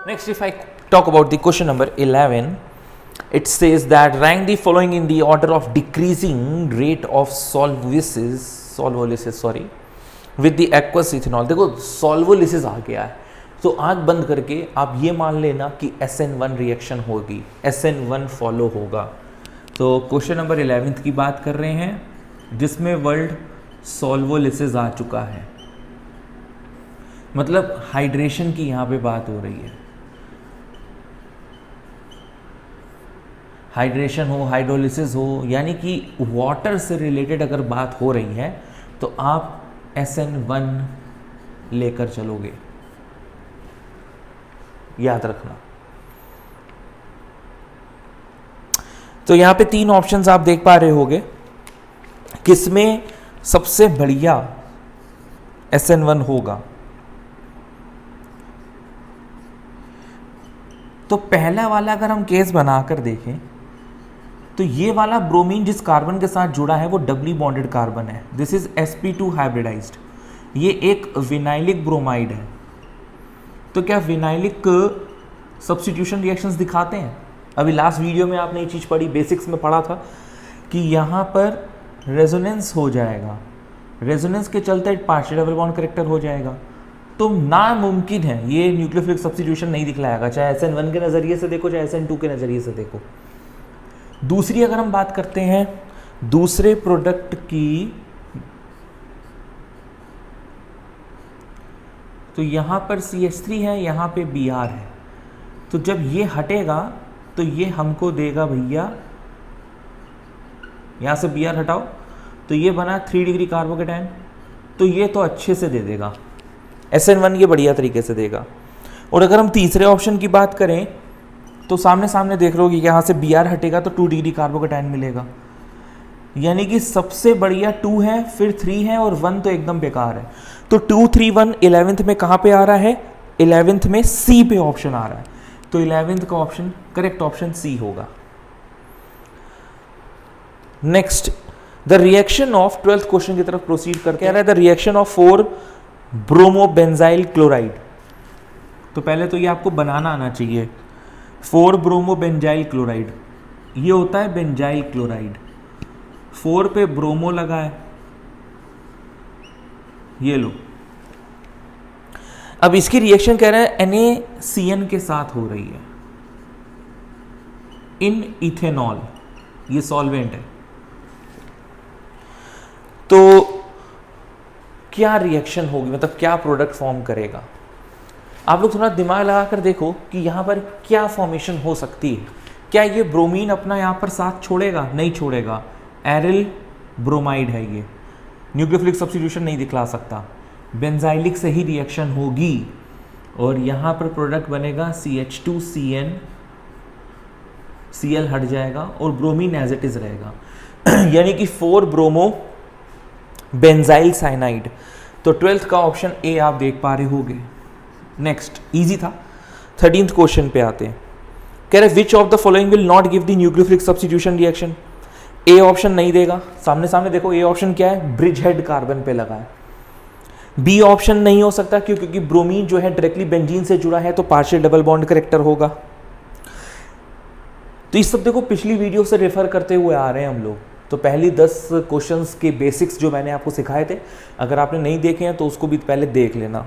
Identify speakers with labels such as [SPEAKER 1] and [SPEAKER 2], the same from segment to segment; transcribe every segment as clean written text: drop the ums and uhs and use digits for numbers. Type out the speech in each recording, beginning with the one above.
[SPEAKER 1] Next, if I talk about the question number 11, it says that rank the following in the order of decreasing rate of solvolysis with the aqueous ethanol. देखो solvolysis आ गया है, तो आंख बंद करके आप ये मान लेना कि SN1 रिएक्शन होगी, SN1 फॉलो होगा। तो क्वेश्चन नंबर 11 की बात कर रहे हैं जिसमें वर्ड solvolysis आ चुका है, मतलब हाइड्रेशन की यहाँ पे बात हो रही है। हाइड्रेशन हो, हाइड्रोलिसिस हो, यानी कि वाटर से रिलेटेड अगर बात हो रही है तो आप SN1 लेकर चलोगे, याद रखना। तो यहां पे 3 ऑप्शंस आप देख पा रहे होगे, किसमें सबसे बढ़िया SN1 होगा। तो पहला वाला अगर हम केस बनाकर देखें तो ये वाला ब्रोमीन जिस कार्बन के साथ जुड़ा है वो डबली बॉन्डेड कार्बन है, दिस इज sp2 हाइब्रिडाइज्ड। ये एक विनाइलिक ब्रोमाइड है। तो क्या विनाइलिक सब्स्टिट्यूशन रिएक्शंस दिखाते हैं? अभी लास्ट वीडियो में आपने ये चीज़ पढ़ी, बेसिक्स में पढ़ा था कि यहाँ पर रेजोनेंस हो जाएगा, रेजोनेंस के चलते पार्शियल डबल बॉन्ड करेक्टर हो जाएगा। तो नामुमकिन है ये न्यूक्लियोफिलिक सब्स्टिट्यूशन नहीं दिखलाएगा, चाहे SN1 के नज़रिए से देखो चाहे SN2 के नज़रिए से देखो। दूसरी अगर हम बात करते हैं दूसरे प्रोडक्ट की, तो यहां पर CH3 है, यहां पे Br है। तो जब ये हटेगा तो ये हमको देगा भैया, यहां से Br हटाओ तो ये बना 3 डिग्री कार्बोकेटायन, तो ये तो अच्छे से दे देगा SN1, ये बढ़िया तरीके से देगा। और अगर हम तीसरे ऑप्शन की बात करें तो सामने सामने देख लो कि यहाँ से Br हटेगा तो 2 डिग्री कार्बोकेटायन मिलेगा, यानी कि सबसे बढ़िया 2 है, फिर 3 है और 1 तो एकदम बेकार है। तो 2, 3, 1 11th में कहाँ पे आ रहा है? 11th में C पे ऑप्शन आ रहा है, तो 11th का ऑप्शन करेक्ट ऑप्शन C होगा। Next, the reaction of 12th question की तरफ प्रोसीड करके कह रहा है द रिएक्शन ऑफ 4 ब्रोमोबेंजाइल क्लोराइड। तो पहले तो ये आपको बनाना आना चाहिए। 4 ब्रोमोबेंजाइल क्लोराइड, ये होता है बेंजाइल क्लोराइड। 4 पे ब्रोमो लगा है, ये लो। अब इसकी रिएक्शन कह रहा है NaCN के साथ हो रही है इन इथेनॉल, ये सॉल्वेंट है। तो क्या रिएक्शन होगी, मतलब क्या प्रोडक्ट फॉर्म करेगा? आप लोग थोड़ा दिमाग लगाकर देखो कि यहाँ पर क्या फॉर्मेशन हो सकती है। क्या ये ब्रोमीन अपना यहाँ पर साथ छोड़ेगा? नहीं छोड़ेगा, एरिल ब्रोमाइड है ये, न्यूक्लियोफिलिक सब्स्टिट्यूशन नहीं दिखला सकता, बेंजाइलिक से ही रिएक्शन होगी और यहाँ पर प्रोडक्ट बनेगा CH2CN, Cl हट जाएगा और ब्रोमीन एज इट इज रहेगा यानी कि 4 ब्रोमो बेंजाइल साइनाइड। तो 12th का ऑप्शन A आप देख पा रहे होगे। नेक्स्ट, इजी था। 13th क्वेश्चन पे आते हैं, कह रहे which of the following will not give the nucleophilic substitution reaction. A option नहीं देगा, सामने सामने देखो ए ऑप्शन क्या है, ब्रिज हेड कार्बन पे लगा है। बी ऑप्शन नहीं हो सकता क्योंकि ब्रोमीन जो है डायरेक्टली बेंजीन से जुड़ा है तो पार्शियल डबल बॉन्ड करेक्टर होगा। तो इस सब देखो पिछली वीडियो से रेफर करते हुए आ रहे हैं हम लोग। तो पहली 10 क्वेश्चंस के बेसिक्स जो मैंने आपको सिखाए थे, अगर आपने नहीं देखे हैं तो उसको भी पहले देख लेना।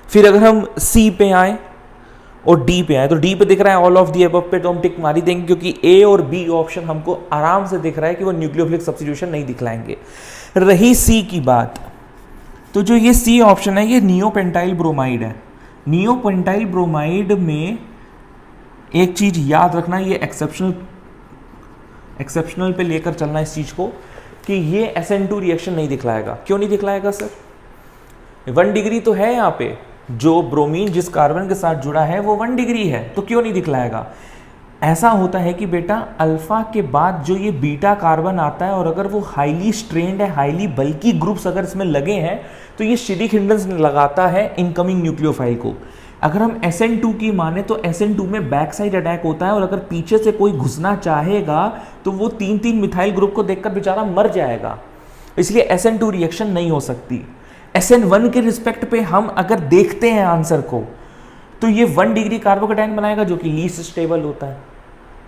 [SPEAKER 1] फिर अगर हम सी पे आए और डी पे आए, तो डी पे दिख रहा है ऑल ऑफ दी अबव पे, तो हम टिक मारी देंगे क्योंकि ए और बी ऑप्शन हमको आराम से दिख रहा है कि वो न्यूक्लियोफिलिक सब्स्टिट्यूशन नहीं दिखलाएंगे। रही सी की बात, तो जो ये सी ऑप्शन है ये नियोपेंटाइल ब्रोमाइड है। नियोपेंटाइल ब्रोमाइड में एक चीज याद रखना, ये एक्सेप्शनल पे लेकर चलना इस चीज को कि ये SN2 रिएक्शन नहीं दिखलाएगा। क्यों नहीं दिखलाएगा सर? 1 डिग्री तो है यहाँ पे, जो ब्रोमीन जिस कार्बन के साथ जुड़ा है वो 1 डिग्री है, तो क्यों नहीं दिखलाएगा? ऐसा होता है कि बेटा अल्फा के बाद जो ये बीटा कार्बन आता है और अगर वो हाईली स्ट्रेन्ड है, हाईली बल्कि ग्रुप्स अगर इसमें लगे हैं तो ये स्टिरिक हिंड्रेंस लगाता है इनकमिंग न्यूक्लियोफाइल को। अगर हम SN2 की माने तो SN2 में बैक साइड अटैक होता है और अगर पीछे से कोई घुसना चाहेगा तो वो 3-3 मिथाइल ग्रुप को देखकर बेचारा मर जाएगा, इसलिए SN2 रिएक्शन नहीं हो सकती। SN1 के रिस्पेक्ट पे हम अगर देखते हैं आंसर को तो ये 1 डिग्री कार्बोकेटायन बनाएगा जो कि लीस्ट स्टेबल होता है।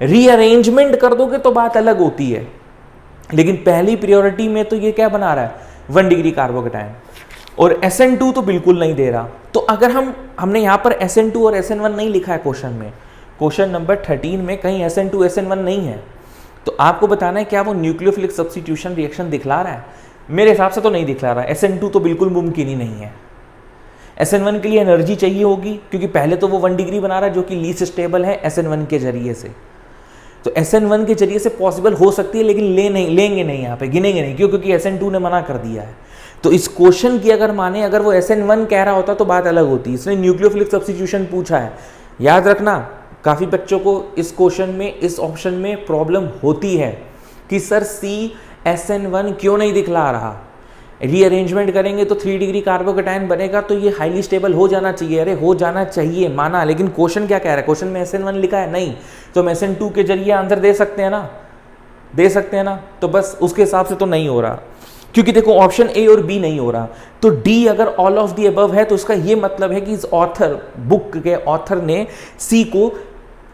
[SPEAKER 1] रीअरेंजमेंट कर दोगे तो बात अलग होती है, लेकिन पहली प्रायोरिटी में तो ये क्या बना रहा है, 1 डिग्री कार्बोकेटायन, और SN2 तो बिल्कुल नहीं दे रहा। तो अगर हमने यहां पर SN2 और SN1 नहीं लिखा है क्वेश्चन में, क्वेश्चन नंबर 13 में कहीं SN2 SN1 नहीं है, तो आपको बताना है क्या वो न्यूक्लियोफिलिक सब्स्टिट्यूशन रिएक्शन दिखला रहा है? मेरे हिसाब से तो नहीं दिखला रहा है। SN2 तो बिल्कुल मुमकिन ही नहीं है। SN1 के लिए एनर्जी चाहिए होगी, क्योंकि पहले तो वो 1 डिग्री बना रहा है जो कि लीस्ट स्टेबल है SN1 के जरिए से, तो SN1 के जरिए से पॉसिबल हो सकती है, लेकिन लेंगे नहीं, यहाँ पे गिनेंगे नहीं, क्यों? क्योंकि SN2 ने मना कर दिया है। तो इस क्वेश्चन की अगर माने, अगर वो SN1 कह रहा होता तो बात अलग होती। इसने न्यूक्लियोफिलिक सब्स्टिट्यूशन पूछा है। याद रखना, काफ़ी बच्चों को इस क्वेश्चन में, इस ऑप्शन में प्रॉब्लम होती है कि सर SN1 क्यों नहीं दिखला रहा, रीअरेंजमेंट करेंगे तो 3 डिग्री कार्बोकेटायन बनेगा, तो ये हाईली स्टेबल हो जाना चाहिए। अरे हो जाना चाहिए, माना, लेकिन क्वेश्चन क्या कह रहा है? क्वेश्चन में SN1 लिखा है नहीं, तो हम SN2 के जरिए आंसर दे सकते हैं ना, दे सकते हैं ना। तो बस उसके हिसाब से तो नहीं हो रहा, क्योंकि देखो ऑप्शन ए और बी नहीं हो रहा। तो डी अगर ऑल ऑफ दी अबव है तो इसका ये मतलब है कि इस ऑथर, बुक के ऑथर ने सी को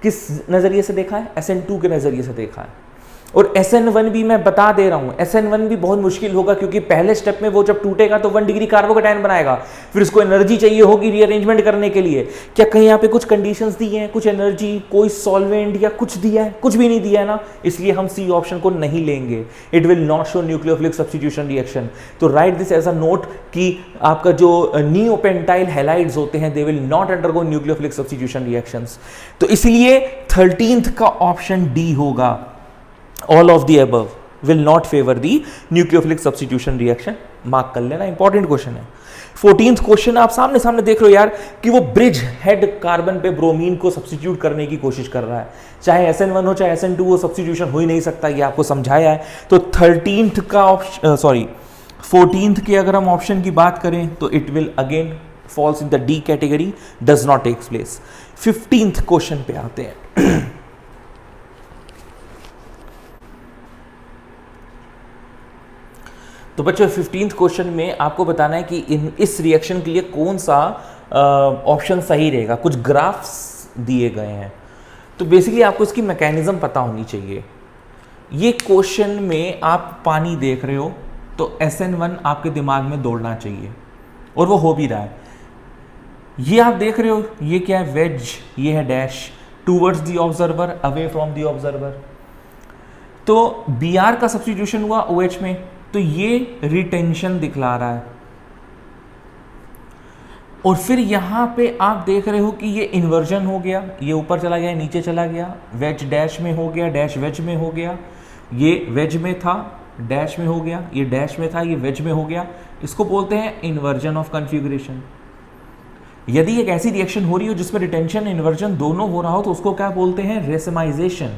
[SPEAKER 1] किस नजरिए से देखा है? SN2 के नजरिए से देखा है। और SN1 भी मैं बता दे रहा हूं, SN1 भी बहुत मुश्किल होगा, क्योंकि पहले स्टेप में वो जब टूटेगा तो 1 डिग्री कार्बोकेटायन बनाएगा, फिर उसको एनर्जी चाहिए होगी रीअरेंजमेंट करने के लिए। क्या कहीं यहाँ पे कुछ कंडीशंस दी हैं, कुछ एनर्जी, कोई सॉल्वेंट या कुछ दिया है? कुछ भी नहीं दिया है ना, इसलिए हम सी ऑप्शन को नहीं लेंगे। It will not show nucleophilic substitution reaction. तो write this as a note कि आपका जो नियोपेंटाइल हैलाइड्स होते हैं, they will not undergo nucleophilic substitution reactions. तो इसलिए 13th का ऑप्शन डी होगा, all of the above will not favor the nucleophilic substitution reaction। Mark कर लेना, इंपॉर्टेंट क्वेश्चन है। 14th क्वेश्चन आप सामने सामने देख रहे हो यार कि वो ब्रिज हेड कार्बन पे ब्रोमीन को सब्स्टिट्यूट करने की कोशिश कर रहा है, चाहे SN1 हो चाहे SN2 हो, सब्स्टिट्यूशन हो ही नहीं सकता, ये आपको समझाया है। तो 13th का ऑप्शन, 14th के अगर हम ऑप्शन की बात करें तो it will again falls in the D category, does not takes place. 15th question पे आते हैं। तो बच्चों 15th क्वेश्चन में आपको बताना है कि इस रिएक्शन के लिए कौन सा ऑप्शन सही रहेगा। कुछ ग्राफ्स दिए गए हैं, तो बेसिकली आपको इसकी मैकेनिज्म पता होनी चाहिए। ये क्वेश्चन में आप पानी देख रहे हो तो SN1 आपके दिमाग में दौड़ना चाहिए, और वो हो भी रहा है। ये आप देख रहे हो, ये क्या है? वेज, ये है dash, towards the observer, away from the observer. तो Br का सब्स्टिट्यूशन हुआ OH में, तो ये रिटेंशन दिखला रहा है। और फिर यहां पे आप देख रहे हो कि ये इन्वर्जन हो गया, ये ऊपर चला गया, नीचे चला गया, वेज डैश में हो गया, डैश वेज में हो गया, ये वेज में था, डैश में हो गया, ये डैश में था, ये वेज में हो गया। इसको बोलते हैं इन्वर्जन ऑफ कन्फिगरेशन। यदि एक ऐसी रिएक्शन हो रही हो जिसमें रिटेंशन इन्वर्जन दोनों हो रहा हो तो उसको क्या बोलते हैं? रेसमाइजेशन।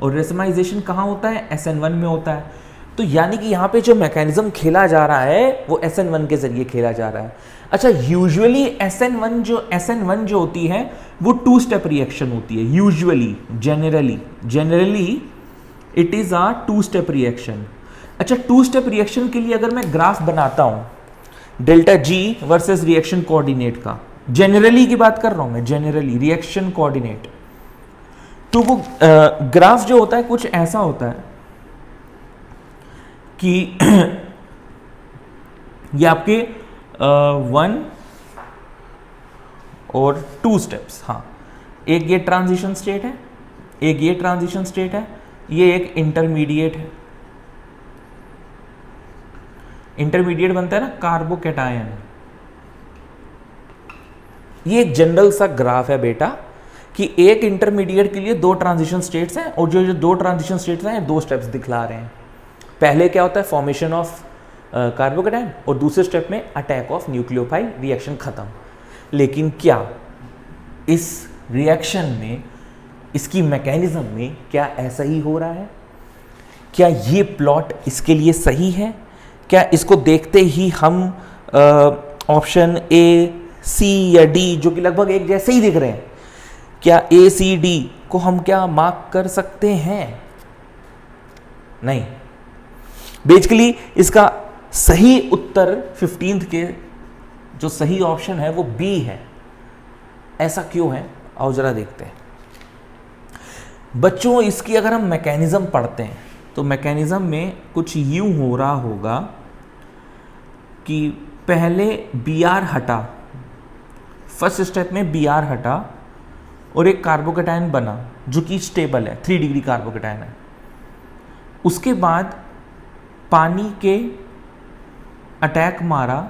[SPEAKER 1] और रेसमाइजेशन कहाँ होता है? SN1 में होता है। तो यानी कि यहाँ पे जो मैकेनिज्म खेला जा रहा है वो SN1 के जरिए खेला जा रहा है। अच्छा, यूजुअली SN1 जो होती है वो 2 स्टेप रिएक्शन होती है। Usually, generally it is a 2 step reaction. अच्छा, 2 स्टेप रिएक्शन के लिए अगर मैं ग्राफ बनाता हूं delta G versus reaction coordinate का, जनरली की बात कर रहा हूं मैं, जनरली रिएक्शन कोऑर्डिनेट, तो वो ग्राफ जो होता है कुछ ऐसा होता है कि ये आपके 1 और 2 स्टेप्स, हाँ, एक ये ट्रांजिशन स्टेट है, एक ये ट्रांजिशन स्टेट है, ये एक इंटरमीडिएट है। इंटरमीडिएट बनता है ना कार्बोकैटायन। ये एक जनरल सा ग्राफ है बेटा कि एक इंटरमीडिएट के लिए 2 ट्रांजिशन स्टेट्स हैं, और जो 2 ट्रांजिशन स्टेट्स हैं 2 स्टेप्स दिखला रहे हैं। पहले क्या होता है? फॉर्मेशन ऑफ कार्बोकैटायन, और दूसरे स्टेप में अटैक ऑफ न्यूक्लियोफाइल, रिएक्शन खत्म। लेकिन क्या इस रिएक्शन में, इसकी मैकेनिज्म में क्या ऐसा ही हो रहा है? क्या ये प्लॉट इसके लिए सही है? क्या इसको देखते ही हम ऑप्शन ए, सी या डी, जो कि लगभग एक जैसे ही दिख रहे हैं, क्या ए, सी, डी को हम क्या मार्क कर सकते हैं? नहीं। बेसिकली इसका सही उत्तर 15th के जो सही ऑप्शन है वो बी है। ऐसा क्यों है, आओ जरा देखते हैं बच्चों। इसकी अगर हम मैकेनिज्म पढ़ते हैं तो मैकेनिज्म में कुछ यूं हो रहा होगा कि पहले Br हटा, फर्स्ट स्टेप में Br हटा और एक कार्बोकेटायन बना जो कि स्टेबल है, 3 डिग्री कार्बोकेटायन है। उसके बाद पानी के अटैक मारा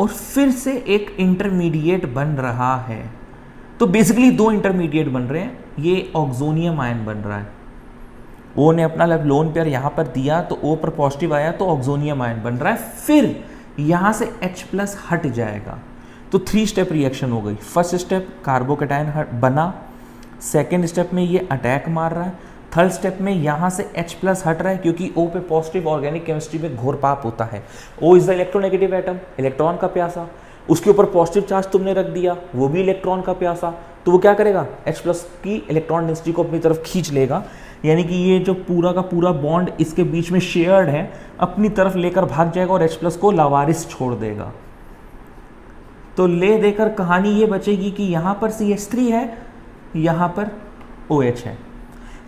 [SPEAKER 1] और फिर से एक इंटरमीडिएट बन रहा है। तो बेसिकली 2 इंटरमीडिएट बन रहे हैं, ये ऑक्सोनियम आयन बन रहा है। O ने अपना लोन पेयर यहाँ पर दिया तो O पर पॉजिटिव आया तो ऑक्सोनियम आयन बन रहा है, फिर यहाँ से H+ हट जाएगा। तो 3 स्टेप रिएक्शन हो गई। फर्स्ट स्टेप कार्बोकेटायन बना, सेकेंड स्टेप में ये अटैक मार रहा है, थर्ड स्टेप में यहाँ से H+ हट रहा है क्योंकि O पे पॉजिटिव ऑर्गेनिक केमिस्ट्री में घोर पाप होता है। O is the electronegative atom, electron का प्यासा, उसके ऊपर पॉजिटिव चार्ज तुमने रख दिया, वो भी इलेक्ट्रॉन का प्यासा, तो वो क्या करेगा, H+ की इलेक्ट्रॉन डेंसिटी को अपनी तरफ खींच लेगा, यानी कि ये जो पूरा का पूरा बॉन्ड इसके बीच में शेयर्ड है अपनी तरफ लेकर भाग जाएगा और H+ को लावारिस छोड़ देगा। तो ले देकर कहानी ये बचेगी कि यहाँ पर CH3 है, यहाँ पर OH है।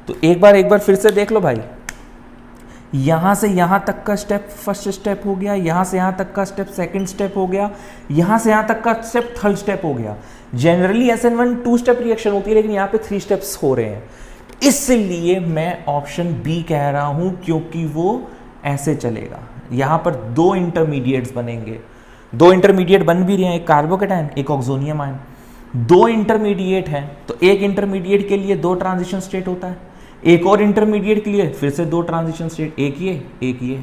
[SPEAKER 1] तो एक बार फिर से देख लो भाई, यहाँ से यहाँ तक का स्टेप फर्स्ट स्टेप हो गया, यहाँ से यहाँ तक का स्टेप सेकंड स्टेप हो गया, यहाँ से यहाँ तक का स्टेप थर्ड स्टेप हो गया। जनरली SN1 2 स्टेप रिएक्शन होती है, लेकिन यहाँ पे 3 स्टेप्स हो रहे हैं, इसलिए मैं ऑप्शन बी कह रहा हूँ, क्योंकि वो ऐसे चलेगा। यहाँ पर 2 इंटरमीडिएट्स बनेंगे, 2 इंटरमीडिएट बन भी रहे हैं, एक कार्बोकेटायन एक ऑक्सोनियम आयन। 2 इंटरमीडिएट हैं तो एक इंटरमीडिएट के लिए 2 ट्रांजिशन स्टेट होता है, एक और इंटरमीडिएट के लिए फिर से 2 ट्रांजिशन स्टेट, एक ये।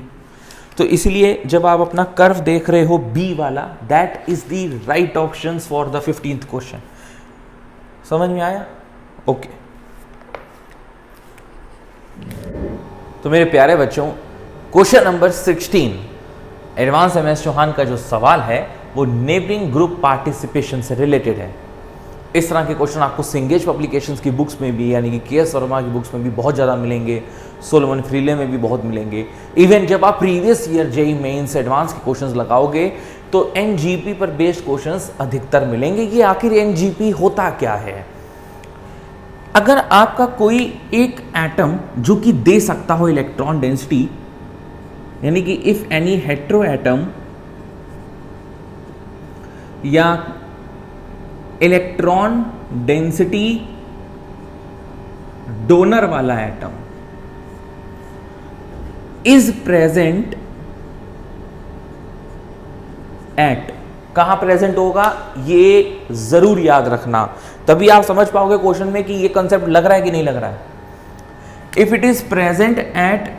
[SPEAKER 1] तो इसलिए जब आप अपना कर्व देख रहे हो बी वाला, that is the right option for the 15th question. समझ में आया? ओके। तो मेरे प्यारे बच्चों, question number 16 advance MS Chauhan का जो सवाल है वो नेबरिंग ग्रुप पार्टिसिपेशन से रिलेटेड है। इस तरह के क्वेश्चन आपको सिंगेज पब्लिकेशंस की बुक्स में भी, यानी कि KS वर्मा की बुक्स में भी बहुत ज़्यादा मिलेंगे, सोलोमन फ्रीले में भी बहुत मिलेंगे। इवन जब आप previous year JEE mains advance के क्वेश्चंस लगाओगे तो NGP पर बेस्ड क्वेश्चंस अधिकतर मिलेंगे। ये आखिर NGP होता क्या है? अगर आपका कोई एक एटम जो कि दे सकता हो इलेक्ट्रॉन डेंसिटी, यानी कि इफ एनी हेट्रो एटम या इलेक्ट्रॉन डेंसिटी डोनर वाला एटम इज प्रेजेंट एट, कहां प्रेजेंट होगा ये जरूर याद रखना, तभी आप समझ पाओगे क्वेश्चन में कि ये कंसेप्ट लग रहा है कि नहीं लग रहा है। If it is present at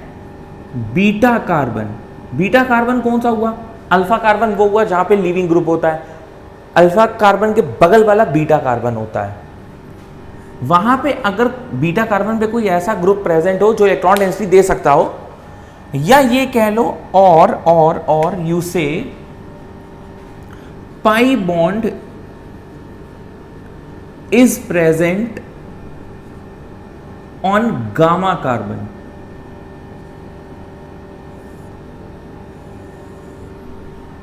[SPEAKER 1] beta carbon, beta carbon कौन सा हुआ? अल्फा कार्बन वो हुआ जहां पे लिविंग ग्रुप होता है, अल्फा कार्बन के बगल वाला बीटा कार्बन होता है। वहां पे अगर बीटा कार्बन पे कोई ऐसा ग्रुप प्रेजेंट हो जो इलेक्ट्रॉन डेंसिटी दे सकता हो, या ये कह लो और यू से pi bond is present on gamma carbon,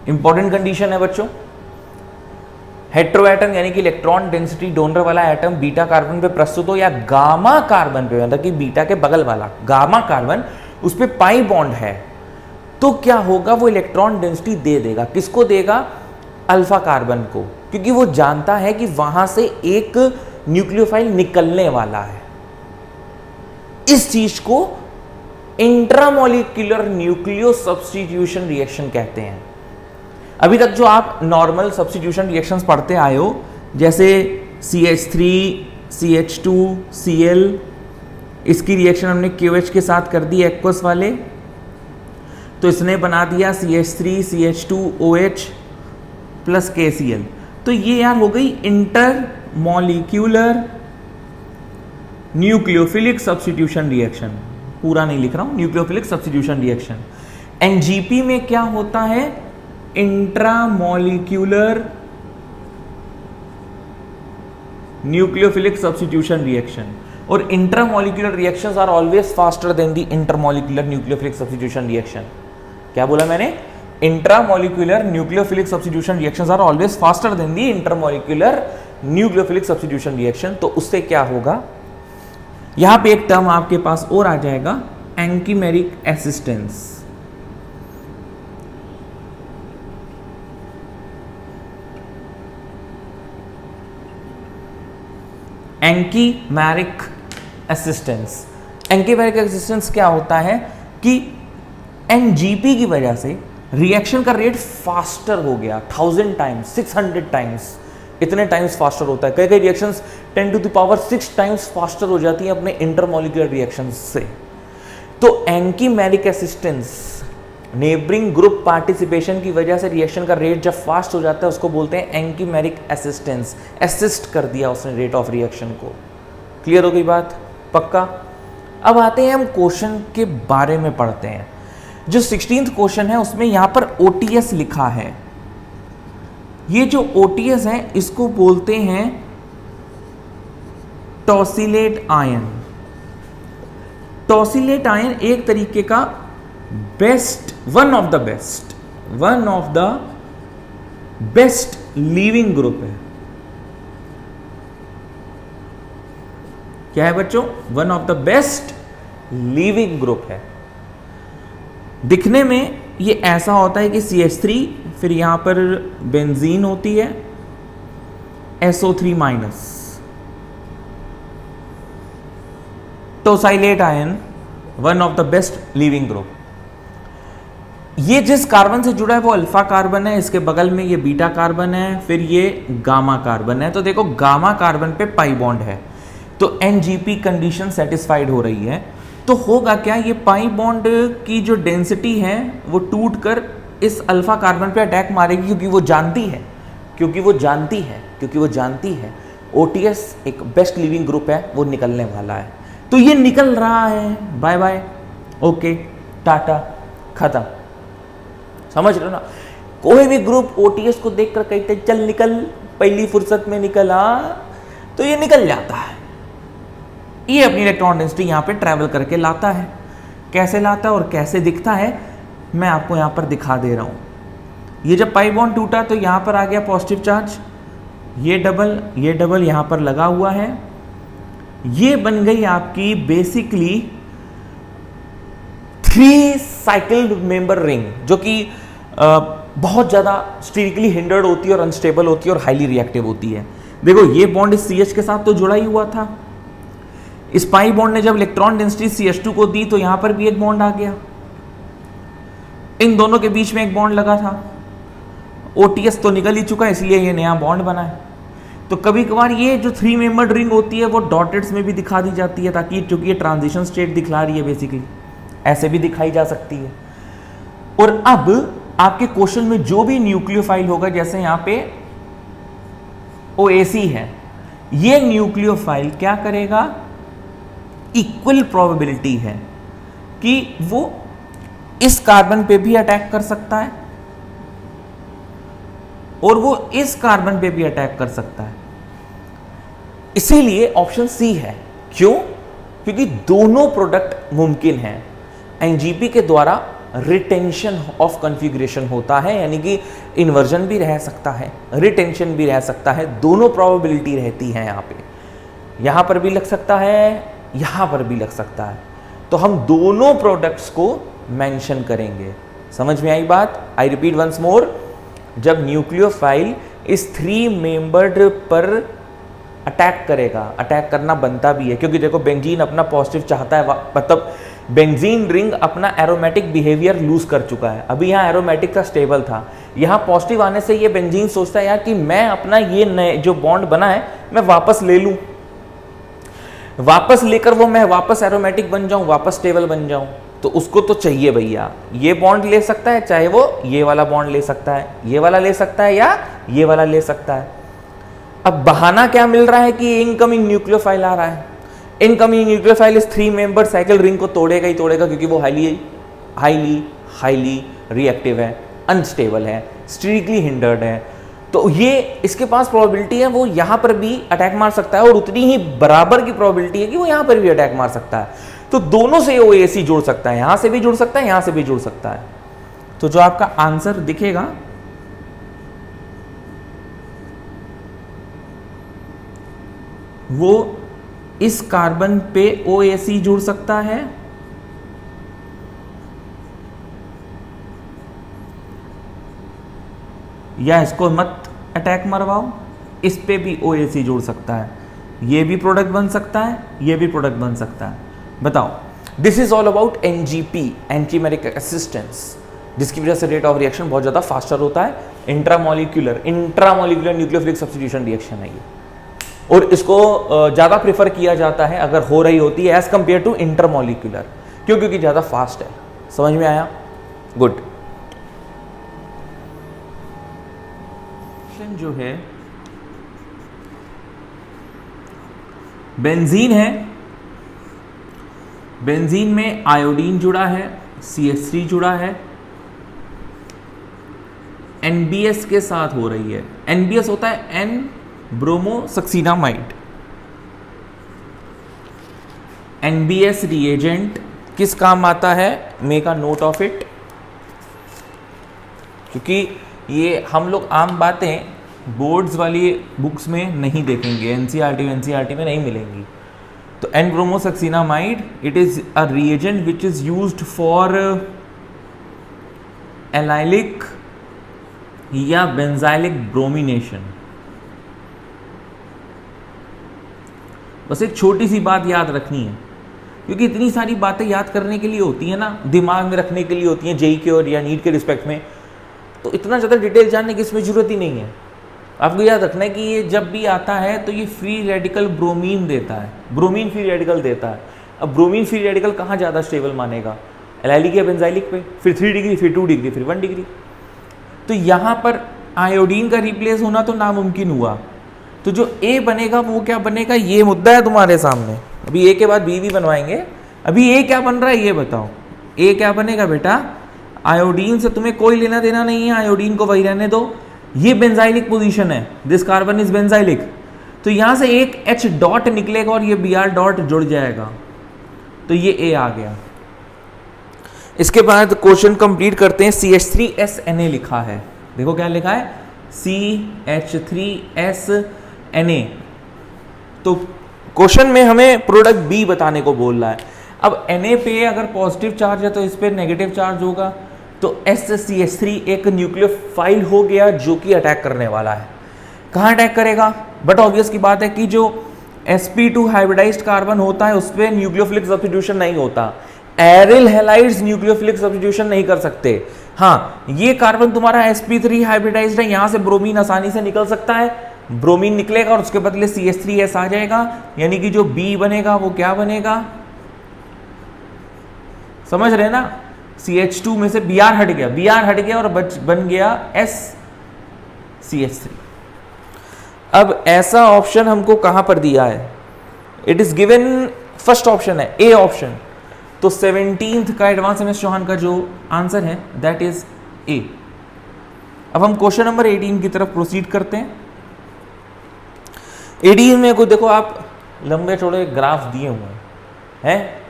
[SPEAKER 1] important condition है बच्चों। हेट्रो एटम यानी कि इलेक्ट्रॉन डेंसिटी डोनर वाला एटम बीटा कार्बन पे प्रस्तुत हो, या गामा कार्बन पे, मतलब कि बीटा के बगल वाला गामा कार्बन उस पे पाई बॉन्ड है, तो क्या होगा, वो इलेक्ट्रॉन डेंसिटी दे देगा। किसको देगा? अल्फा कार्बन को, क्योंकि वो जानता है कि वहां से एक न्यूक्लियोफाइल निकलने वाला है। इस चीज को इंट्रामोलिक्यूलर न्यूक्लियो सब्स्टिट्यूशन रिएक्शन कहते हैं। अभी तक जो आप नॉर्मल सब्स्टिट्यूशन रिएक्शंस पढ़ते आए हो, जैसे CH3 CH2 Cl, इसकी रिएक्शन हमने KOH के साथ कर दी एक्वस वाले, तो इसने बना दिया CH3 CH2 OH plus KCl। तो ये यार हो गई inter molecular nucleophilic substitution reaction. पूरा नहीं लिख रहा हूं, न्यूक्लियोफिलिक सब्स्टिट्यूशन रिएक्शन। NGP में क्या होता है? Intramolecular nucleophilic substitution reaction. और intramolecular reactions are always faster than the intermolecular nucleophilic substitution reaction. क्या बोला मैंने? Intramolecular nucleophilic substitution reactions are always faster than the intermolecular nucleophilic substitution reaction. तो उससे क्या होगा, यहां पे एक टर्म आपके पास और आ जाएगा, एंकीमेरिक असिस्टेंस। एंकीमेरिक असिस्टेंस, एंकीमेरिक असिस्टेंस क्या होता है कि एनजीपी की वजह से रिएक्शन का रेट फास्टर हो गया, 1000 टाइम्स, 600 टाइम्स, इतने टाइम्स फास्टर होता है। कई कई रिएक्शंस 10⁶ टाइम्स फास्टर हो जाती हैं अपने इंटरमोलिकुलर रिएक्शंस से। तो एंकीमेरिक असिस्टेंस, नेबरिंग ग्रुप पार्टिसिपेशन की वजह से रिएक्शन का रेट जब फास्ट हो जाता है उसको बोलते हैं एंकीमेरिक असिस्टेंस। असिस्ट कर दिया उसने रेट ऑफ रिएक्शन को। क्लियर हो गई बात? पक्का। अब आते हैं हम क्वेश्चन के बारे में पढ़ते हैं। जो 16th क्वेश्चन है उसमें यहां पर ओटीएस लिखा है। ये जो ओटीएस है इसको बोलते हैं टॉसिलेट आयन। टॉसिलेट आयन एक तरीके का one of the best leaving group है। क्या है बच्चों? One of the best leaving group है। दिखने में ये ऐसा होता है कि CH3, फिर यहां पर बेंजीन होती है, SO3-। Tosylate ion one of the best leaving group. ये जिस कार्बन से जुड़ा है वो अल्फा कार्बन है, इसके बगल में ये बीटा कार्बन है, फिर ये गामा कार्बन है। तो देखो गामा कार्बन पे पाई बॉन्ड है, तो एनजीपी कंडीशन सेटिस्फाइड हो रही है। तो होगा क्या, ये पाई बॉन्ड की जो डेंसिटी है वो टूटकर इस अल्फा कार्बन पे अटैक मारेगी, क्योंकि वो जानती है ओटीएस एक बेस्ट लिविंग ग्रुप है, वो निकलने वाला है। तो ये निकल रहा है, बाय बाय, ओके, टाटा, खत्म। समझ रहे हो ना? कोई भी ग्रुप ओटीएस को देखकर कहते चल निकल, पहली फुर्सत में निकल आ, तो ये निकल जाता है। ये अपनी इलेक्ट्रॉन डेंसिटी यहाँ पे ट्रैवल करके लाता है। कैसे लाता है और कैसे दिखता है मैं आपको यहाँ पर दिखा दे रहा हूँ। ये जब पाई बॉन्ड टूटा तो यहाँ पर आ गया पॉजिटिव चार्ज, ये डबल यहाँ पर लगा हुआ है। ये बन गई आपकी बेसिकली 3 साइकिल मेंबर रिंग, जो कि बहुत ज़्यादा स्टेरिकली हिंडर्ड होती है और अनस्टेबल होती है और हाईली रिएक्टिव होती है। देखो ये बॉन्ड इस CH के साथ तो जुड़ा ही हुआ था। इस पाई बॉन्ड ने जब इलेक्ट्रॉन डेंसिटी CH2 को दी तो यहां पर भी एक बॉन्ड आ गया, इन दोनों के बीच में एक बॉन्ड लगा था। ओटीएस तो निकल ही चुका, इसलिए ये नया बॉन्ड बना है। तो कभी कभार ये जो 3 मेंबर्ड रिंग होती है वो डॉटेड्स में भी दिखा दी जाती है, ताकि चूंकि ये ट्रांजिशन स्टेट दिखला रही है, बेसिकली ऐसे भी दिखाई जा सकती है। और अब आपके क्वेश्चन में जो भी न्यूक्लियोफाइल होगा, जैसे यहां पे OAC है, ये न्यूक्लियोफाइल क्या करेगा, इक्वल प्रोबेबिलिटी है कि वो इस कार्बन पे भी अटैक कर सकता है और वो इस कार्बन पे भी अटैक कर सकता है। इसीलिए ऑप्शन सी है। क्यों? क्योंकि दोनों प्रोडक्ट मुमकिन हैं। एनजीपी के द्वारा रिटेंशन ऑफ कॉन्फ़िगरेशन होता है, यानी कि इन्वर्जन भी रह सकता है, रिटेंशन भी रह सकता है, दोनों प्रोबेबिलिटी रहती है। यहां पर भी लग सकता है, यहां पर भी लग सकता है। तो हम दोनों प्रोडक्ट्स को मेंशन करेंगे। समझ में आई बात? आई रिपीट वंस मोर, जब न्यूक्लियोफाइल इस 3 मेंबर्ड पर अटैक करेगा, अटैक करना बनता भी है, क्योंकि देखो बेंजीन अपना पॉजिटिव चाहता है, मतलब बेंजीन रिंग अपना एरोमेटिक बिहेवियर लूज कर चुका है। अभी यहाँ एरोमेटिक का स्टेबल था, यहाँ पॉजिटिव आने से ये बेंजीन सोचता है यार कि मैं अपना ये नए जो बॉन्ड बना है मैं वापस ले लूं, वापस लेकर वो मैं वापस एरोमेटिक बन जाऊं, वापस स्टेबल बन जाऊं। तो उसको तो चाहिए भैया, ये बॉन्ड ले सकता है, चाहे वो ये वाला बॉन्ड ले सकता है, ये वाला ले सकता है, या ये वाला ले सकता है। अब बहाना क्या मिल रहा है कि इनकमिंग न्यूक्लियोफाइल आ रहा है। इनकमिंग न्यूक्लियोफाइल इस 3 मेंबर साइकिल रिंग को तोड़ेगा ही तोड़ेगा, क्योंकि वो हाईली रिएक्टिव है, अनस्टेबल है, स्टेरिकली हिंडर्ड है। तो ये इसके पास प्रोबेबिलिटी है वो यहां पर भी अटैक मार सकता है, और उतनी ही बराबर की प्रोबेबिलिटी है कि वो यहां पर भी अटैक मार सकता है। तो दोनों से OAC जुड़ सकता है, यहां से भी जुड़ सकता है, यहां से भी जुड़ सकता है। तो जो आपका आंसर दिखेगा वो इस कार्बन पे OAC जुड़ सकता है, या इसको मत अटैक मरवाओ, इस पे भी OAC जुड़ सकता है, ये भी प्रोडक्ट बन सकता है, ये भी प्रोडक्ट बन सकता है। बताओ, this is all about NGP, anchimeric assistance, जिसकी वजह से रेट ऑफ रिएक्शन बहुत ज़्यादा फास्टर होता है। इंट्रामोलिकुलर न्यूक्लियोफिलिक सब्स्टिट्यूशन रिएक्शन है ये, और इसको ज़्यादा प्रेफर किया जाता है अगर हो रही होती है एज कंपेयर टू इंटरमोलिकुलर, क्योंकि ज़्यादा फास्ट है। समझ में आया? गुड। जो है बेंजीन है, बेंजीन में आयोडीन जुड़ा है, CH3 जुड़ा है, NBS के साथ हो रही है। NBS होता है N ब्रोमोसक्सीनामाइड। NBS रिएजेंट किस काम आता है? Make a note of it, क्योंकि ये हम लोग आम बातें बोर्ड्स वाली बुक्स में नहीं देखेंगे, NCERT में नहीं मिलेंगी। तो N bromosuccinimide, it is a reagent which is used for allylic या बेंजाइलिक ब्रोमिनेशन। बस एक छोटी सी बात याद रखनी है, क्योंकि इतनी सारी बातें याद करने के लिए होती है ना, दिमाग में रखने के लिए होती हैं जेई के और या नीट के रिस्पेक्ट में, तो इतना ज़्यादा डिटेल जानने की इसमें जरूरत ही नहीं है। आपको याद रखना है कि ये जब भी आता है तो ये फ्री रेडिकल ब्रोमीन देता है, ब्रोमीन फ्री रेडिकल देता है। अब ब्रोमीन फ्री रेडिकल कहाँ ज़्यादा स्टेबल मानेगा? एलाइलिक या बेंजाइलिक पे, फिर 3 डिग्री, फिर 2 डिग्री, फिर 1 डिग्री। तो यहाँ पर आयोडीन का रिप्लेस होना तो नामुमकिन हुआ, तो जो ए बनेगा वो क्या बनेगा, ये मुद्दा है तुम्हारे सामने। अभी ए के बाद बी भी बनवाएंगे, अभी ए क्या बन रहा है ये बताओ। ए क्या बनेगा बेटा? आयोडीन से तुम्हें कोई लेना देना नहीं है, आयोडीन को वही रहने दो। ये बेंजाइलिक पोजीशन है, दिस कार्बन इज बेंजाइलिक, तो यहां से एक H डॉट निकलेगा और ये Br डॉट जुड़ जाएगा, तो ये ए आ गया। इसके बाद क्वेश्चन कंप्लीट करते हैं। CH3SNA लिखा है, देखो क्या लिखा है, CH3SNA। तो क्वेश्चन में हमें प्रोडक्ट बी बताने को बोल रहा है। अब Na पे अगर पॉजिटिव चार्ज है तो इस पे नेगेटिव चार्ज होगा, तो SCH3 एक न्यूक्लियोफाइल हो गया जो कि अटैक करने वाला है। कहाँ अटैक करेगा? बट ऑब्वियस की बात है कि जो sp2 हाइब्रिडाइज्ड कार्बन होता है उस पर न्यूक्लियोफिलिक सब्स्टिट्यूशन नहीं होता। एरिल हैलाइड्स न्यूक्लियोफिलिक सब्स्टिट्यूशन नहीं कर सकते। हाँ, ये कार्बन तुम्हारा sp3 हाइब्रिडाइज्ड है, यहां से ब्रोमीन आसानी से निकल सकता है, ब्रोमीन निकलेगा और उसके बदले CH3S आ जाएगा, यानी कि जो B बनेगा वो क्या बनेगा, समझ रहे ना? CH2 में से Br हट गया और बन गया SCH3। अब ऐसा ऑप्शन हमको कहां पर दिया है? It is given, first option है ए ऑप्शन, तो 17th का एडवांस एमएस चौहान का जो आंसर है दैट इज ए। अब हम क्वेश्चन नंबर 18 की तरफ प्रोसीड करते हैं। 18 में को देखो, आप लंबे चौड़े ग्राफ दिए हुए हैं।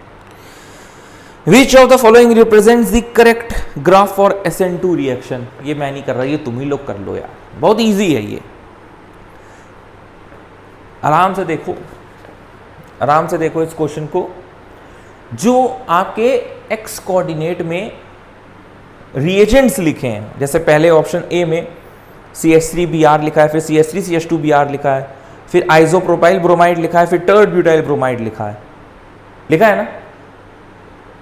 [SPEAKER 1] Which of the following represents the correct graph for SN2 reaction? ये मैं नहीं कर रहा, ये तुम ही लोग कर लो यार, बहुत इजी है ये। आराम से देखो, आराम से देखो इस क्वेश्चन को। जो आपके एक्स कोऑर्डिनेट में रिएजेंट्स लिखे हैं, जैसे पहले ऑप्शन ए में CH3Br लिखा है, फिर CH3CH2Br लिखा है, फिर आइसोप्रोपाइल ब्रोमाइड लिखा है, फिर टर्ड ब्यूटाइल ब्रोमाइड लिखा है ना?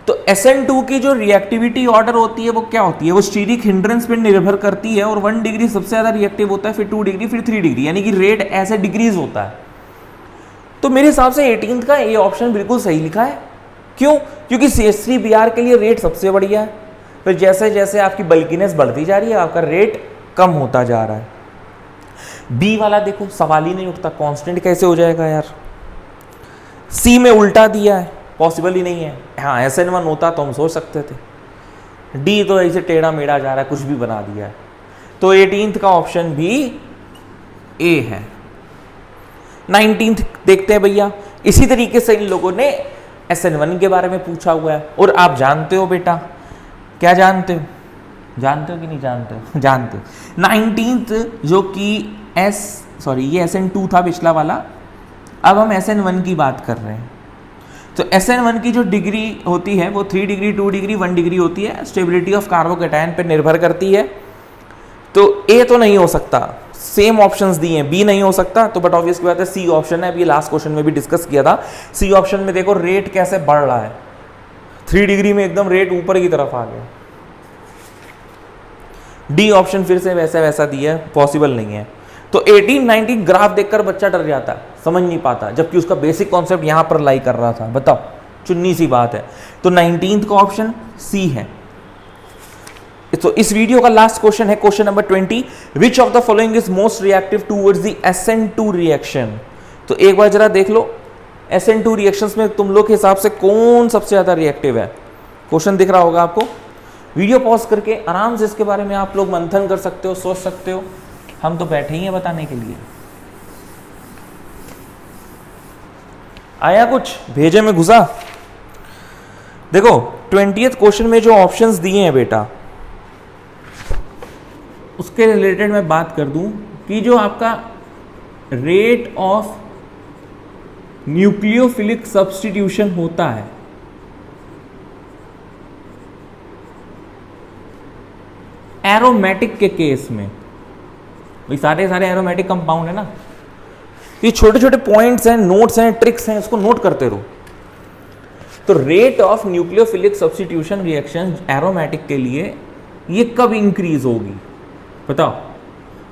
[SPEAKER 1] तो SN2 की जो रिएक्टिविटी ऑर्डर होती है वो क्या होती है? वो स्टीरिक हिंड्रेंस पर निर्भर करती है, और 1 डिग्री सबसे ज्यादा रिएक्टिव होता है, फिर 2 डिग्री, फिर 3 डिग्री, यानी कि रेट ऐसे डिग्रीज होता है। तो मेरे हिसाब से 18th का ए ऑप्शन बिल्कुल सही लिखा है। क्यों? क्योंकि CH3Br के लिए रेट सबसे बढ़िया है, फिर जैसे जैसे आपकी बल्कीनेस बढ़ती जा रही है आपका रेट कम होता जा रहा है। बी वाला देखो, सवाल ही नहीं उठता, कांस्टेंट कैसे हो जाएगा यार? सी में उल्टा दिया है, पॉसिबल ही नहीं है। हाँ, SN1 होता तो हम सोच सकते थे, डी तो ऐसे टेढ़ा मेढ़ा जा रहा है, कुछ भी बना दिया है। तो 18th का ऑप्शन भी ए है। 19th देखते हैं भैया। इसी तरीके से इन लोगों ने SN1 के बारे में पूछा हुआ है, और आप जानते हो बेटा, क्या जानते हो कि नहीं जानते हो? जानते हो। 19th जो कि ये SN2 था पिछला वाला, अब हम SN1 की बात कर रहे हैं। तो SN1 की जो डिग्री होती है वो 3 डिग्री, 2 डिग्री, 1 डिग्री होती है। स्टेबिलिटी ऑफ कार्बोकैटायन पर निर्भर करती है। तो A तो नहीं हो सकता, सेम ऑप्शंस दिए हैं, B नहीं हो सकता, तो बट ऑब्वियस की बात है C ऑप्शन है। अभी लास्ट क्वेश्चन में भी डिस्कस किया था। C ऑप्शन में देखो रेट कैसे बढ़ रहा है, 3 डिग्री में एकदम रेट ऊपर की तरफ आ गया। D ऑप्शन फिर से वैसा वैसा दिया है, पॉसिबल नहीं है। तो 18-19 ग्राफ देखकर बच्चा डर जाता है, समझ नहीं पाता, जबकि उसका बेसिक कॉन्सेप्ट यहां पर लाई कर रहा था। बताओ, चुन्नी सी बात है। तो 19th का ऑप्शन C है। तो इस वीडियो का लास्ट क्वेश्चन है question number 20, which of the following is most reactive towards the SN2 reaction. तो एक बार जरा देख लो SN2 रिएक्शंस में तुम लोग के हिसाब से कौन सबसे ज्यादा रिएक्टिव है। क्वेश्चन दिख रहा होगा आपको। वीडियो पॉज करके आराम से इसके बारे में आप लोग मंथन कर सकते हो, सोच सकते हो। हम तो बैठे ही हैं बताने के लिए। आया कुछ भेजे में घुसा। देखो 20th क्वेश्चन में जो ऑप्शंस दिए हैं बेटा, उसके रिलेटेड मैं बात कर दूं कि जो आपका रेट ऑफ न्यूक्लियोफिलिक सब्स्टिट्यूशन होता है, एरोमेटिक के केस में, भाई सारे एरोमेटिक कंपाउंड है ना, ये छोटे छोटे पॉइंट्स हैं, नोट्स हैं, ट्रिक्स हैं, इसको नोट करते रहो। तो rate of nucleophilic substitution reaction aromatic के लिए ये कब इंक्रीज होगी बताओ?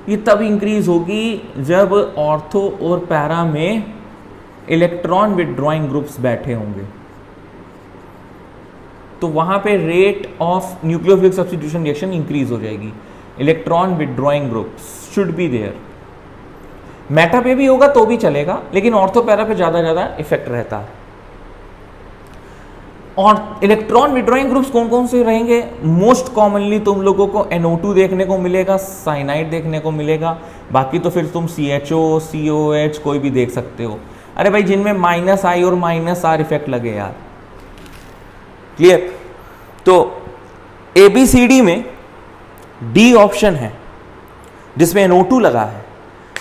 [SPEAKER 1] ये तब इंक्रीज होगी जब ऑर्थो और पैरा में इलेक्ट्रॉन विथड्रॉइंग ग्रुप्स बैठे होंगे, तो वहां पे rate of nucleophilic substitution reaction increase हो जाएगी। Electron withdrawing groups should be there. Meta पे भी होगा तो भी चलेगा, लेकिन ऑर्थो पैरा पे ज्यादा इफेक्ट रहता है। और इलेक्ट्रॉन विड्रॉइंग ग्रुप्स कौन कौन से रहेंगे? मोस्ट कॉमनली तुम लोगों को NO2 देखने को मिलेगा, साइनाइड देखने को मिलेगा, बाकी तो फिर तुम CHO, COH कोई भी देख सकते हो। अरे भाई जिनमें -I और -R इफेक्ट लगे यार। क्लियर? तो ABCD में D ऑप्शन है जिसमें NO2 लगा है,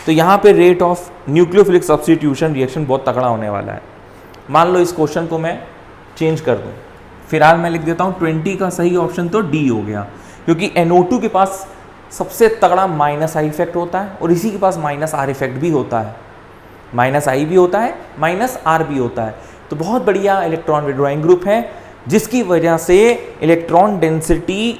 [SPEAKER 1] तो यहां पे rate of nucleophilic substitution reaction बहुत तगड़ा होने वाला है। मान लो इस क्वेश्चन को मैं चेंज कर दूं, फिलहाल मैं लिख देता हूं 20 का सही ऑप्शन तो D हो गया, क्योंकि NO2 के पास सबसे तगड़ा -I इफेक्ट होता है और इसी के पास -R इफेक्ट भी होता है, -I भी होता है, -R भी होता है। तो बहुत बढ़िया इलेक्ट्रॉन विड्रॉइंग ग्रुप है, जिसकी वजह से इलेक्ट्रॉन डेंसिटी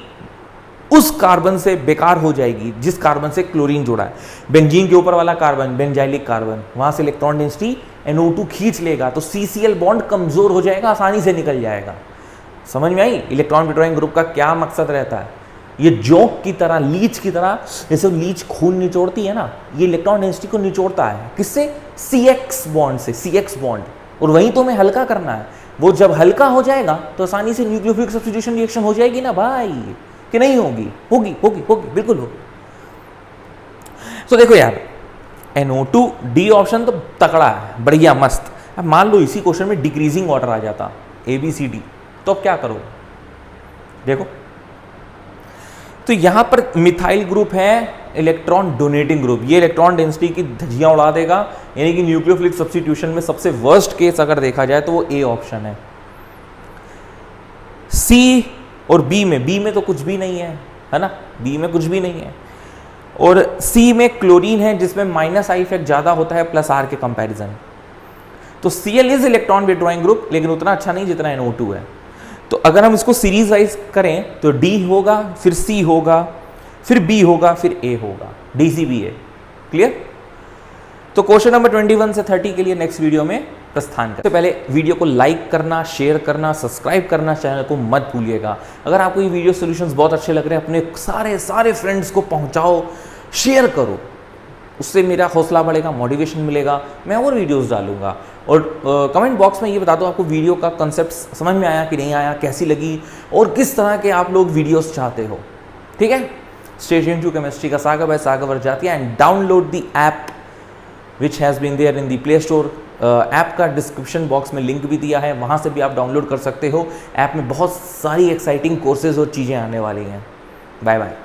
[SPEAKER 1] उस कार्बन से बेकार हो जाएगी जिस कार्बन से क्लोरीन जुड़ा है। बेंजीन के ऊपर वाला कार्बन, बेंजाइलिक कार्बन, वहां से इलेक्ट्रॉन डेंसिटी NO2 खींच लेगा, तो CCl बॉन्ड कमजोर हो जाएगा, आसानी से निकल जाएगा। समझ में आई इलेक्ट्रॉन विड्रॉइंग ग्रुप का क्या मकसद रहता है? ये जोक की तरह, लीच की तरह, जैसे लीच खून निचोड़ती है ना, ये इलेक्ट्रॉन डेंसिटी को निचोड़ता है। किससे? CX बॉन्ड से, CX बॉन्ड। और वहीं तो हमें हल्का करना है। वो जब हल्का हो जाएगा तो आसानी से न्यूक्लियोफिलिक सब्स्टिट्यूशन रिएक्शन हो जाएगी ना भाई, कि नहीं होगी? होगी होगी होगी, बिल्कुल होगी। तो देखो यार, NO2 D ऑप्शन तो तकड़ा है, बढ़िया मस्त। अब मान लो इसी क्वेश्चन में डिक्रीजिंग ऑर्डर आ जाता ABCD, तो अब क्या करो? देखो तो यहां पर मिथाइल ग्रुप है, इलेक्ट्रॉन डोनेटिंग ग्रुप, ये इलेक्ट्रॉन डेंसिटी की धज्जियां उड़ा देगा, यानी कि न्यूक्लियोफिलिक सब्स्टिट्यूशन में सबसे वर्स्ट केस अगर देखा जाए तो वो A ऑप्शन है। C और B में तो कुछ भी नहीं है ना, B में कुछ भी नहीं है। और C में क्लोरीन है जिसमें -I इफेक्ट ज्यादा होता है +R के कंपैरिजन। तो Cl is electron withdrawing group, लेकिन उतना अच्छा नहीं जितना NO2 है। तो अगर हम इसको सीरीज वाइज करें तो D होगा, फिर C होगा, फिर B होगा, फिर A होगा, DCBA। क्लियर? तो क्वेश्चन नंबर 21 से 30 के लिए नेक्स्ट वीडियो में प्रस्थान करते पहले वीडियो को लाइक करना, शेयर करना, सब्सक्राइब करना चैनल को मत भूलिएगा। अगर आपको ये वीडियो सॉल्यूशंस बहुत अच्छे लग रहे हैं, अपने सारे फ्रेंड्स को पहुंचाओ, शेयर करो, उससे मेरा हौसला बढ़ेगा, मोटिवेशन मिलेगा, मैं और वीडियोस डालूंगा। और कमेंट बॉक्स में ये बता दो आपको वीडियो का कंसेप्ट समझ में आया कि नहीं आया, कैसी लगी, और किस तरह के आप लोग वीडियोस चाहते हो। ठीक है? स्टे ट्यून्ड टू केमिस्ट्री का Sagar by Sagar Varjatia and download the app which has been there in the Play Store. App का डिस्क्रिप्शन बॉक्स में लिंक भी दिया है, वहाँ से भी आप डाउनलोड कर सकते हो। ऐप में बहुत सारी एक्साइटिंग कोर्सेज और चीज़ें आने वाली हैं। Bye bye.